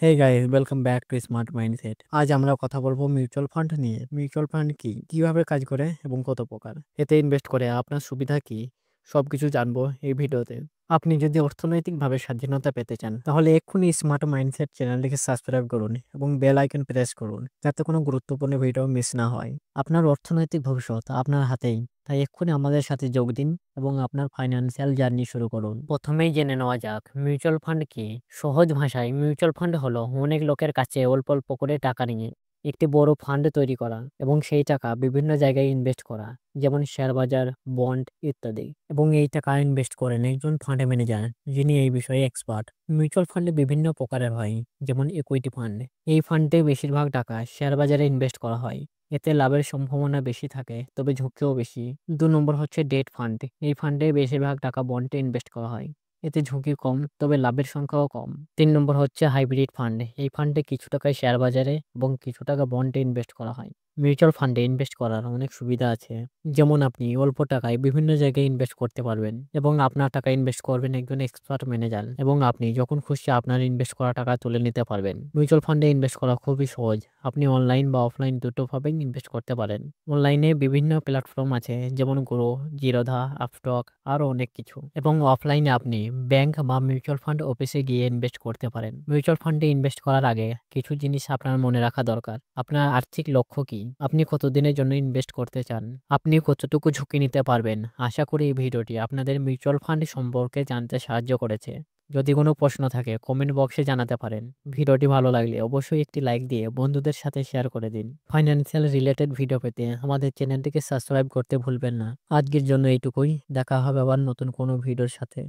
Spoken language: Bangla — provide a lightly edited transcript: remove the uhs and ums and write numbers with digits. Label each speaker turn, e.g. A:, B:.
A: Hey guys, welcome back to smart mindset. আজ আমরা কথা বলবো মিউচুয়াল ফান্ড নিয়ে। মিউচুয়াল ফান্ড কি, কিভাবে কাজ করে এবং কত প্রকার, এতে ইনভেস্ট করে আপনার সুবিধা কি, সবকিছু জানবো এই ভিডিওতে। আপনি যদি অর্থনৈতিকভাবে স্বাধীনতা পেতে চান তাহলে এক্ষুনি স্মার্ট মাইন্ডসেট চ্যানেলটিকে সাবস্ক্রাইব করুন এবং বেল আইকন প্রেস করুন যাতে কোনো গুরুত্বপূর্ণ ভিডিও মিস না হয়। আপনার অর্থনৈতিক ভবিষ্যৎ আপনার হাতেই, তাই এক্ষুনি আমাদের সাথে যোগ দিন এবং আপনার ফাইন্যান্সিয়াল জার্নি শুরু করুন। প্রথমেই জেনে নেওয়া যাক মিউচুয়াল ফান্ড কি। সহজ ভাষায় মিউচুয়াল ফান্ড হলো অনেক লোকের কাছে অল্প অল্প করে টাকা নিয়ে একটি বড় ফান্ড তৈরি করা এবং সেই টাকা বিভিন্ন জায়গায় ইনভেস্ট করা, যেমন শেয়ার বাজার, বন্ড ইত্যাদি। এবং এই টাকা ইনভেস্ট করেন একজন ফান্ড ম্যানেজার যিনি এই বিষয়ে এক্সপার্ট। মিউচুয়াল ফান্ডে বিভিন্ন প্রকারের হয়, যেমন ইকুইটি ফান্ড। এই ফান্ডে বেশিরভাগ টাকা শেয়ার বাজারে ইনভেস্ট করা হয়, এতে লাভের সম্ভাবনা বেশি থাকে তবে ঝুঁকিও বেশি। 2 নম্বর হচ্ছে ডেট ফান্ড। এই ফান্ডে বেশিরভাগ টাকা বন্ডে ইনভেস্ট করা হয়, এতে ঝুঁকি কম তবে লাভের সংখ্যাও কম। 3 নম্বর হচ্ছে হাইব্রিড ফান্ড। এই ফান্ডে কিছু টাকা শেয়ার বাজারে এবং কিছু টাকা বন্ডে ইনভেস্ট করা হয়। মিউচুয়াল ফান্ডে ইনভেস্ট করার অনেক সুবিধা আছে, যেমন আপনি অল্প টাকায় বিভিন্ন জায়গায় ইনভেস্ট করতে পারবেন এবং আপনার টাকা ইনভেস্ট করবেন একজন এক্সপার্ট ম্যানেজার এবং আপনি যখন খুশি আপনার ইনভেস্ট করা টাকা তুলে নিতে পারবেন। মিউচুয়াল ফান্ডে ইনভেস্ট করা খুবই সহজ। আপনি অনলাইন বা অফলাইন দুটোভাবেই ইনভেস্ট করতে পারেন। অনলাইনে বিভিন্ন প্ল্যাটফর্ম আছে, যেমন গ্রো, জিরোধা, আপস্টক আরো অনেক কিছু। এবং অফলাইনে আপনি ব্যাংক বা মিউচুয়াল ফান্ড অফিসে গিয়ে ইনভেস্ট করতে পারেন। মিউচুয়াল ফান্ডে ইনভেস্ট করার আগে কিছু জিনিস আপনার মনে রাখা দরকার। আপনার আর্থিক লক্ষ্য কি, আপনি কতদিনের জন্য ইনভেস্ট করতে চান, আপনি কতটুকু ঝুঁকি নিতে পারবেন। আশা করি এই ভিডিওটি আপনাদের মিউচুয়াল ফান্ড সম্পর্কে জানতে সাহায্য করেছে। যদি কোনো প্রশ্ন থাকে কমেন্ট বক্সে জানাতে পারেন। ভিডিওটি ভালো লাগলে অবশ্যই একটি লাইক দিয়ে বন্ধুদের সাথে শেয়ার করে দিন। ফাইন্যান্সিয়াল রিলেটেড ভিডিও পেতে আমাদের চ্যানেলটিকে সাবস্ক্রাইব করতে ভুলবেন না। আজকের জন্য এইটুকুই, দেখা হবে আবার নতুন কোনো ভিডিওর সাথে।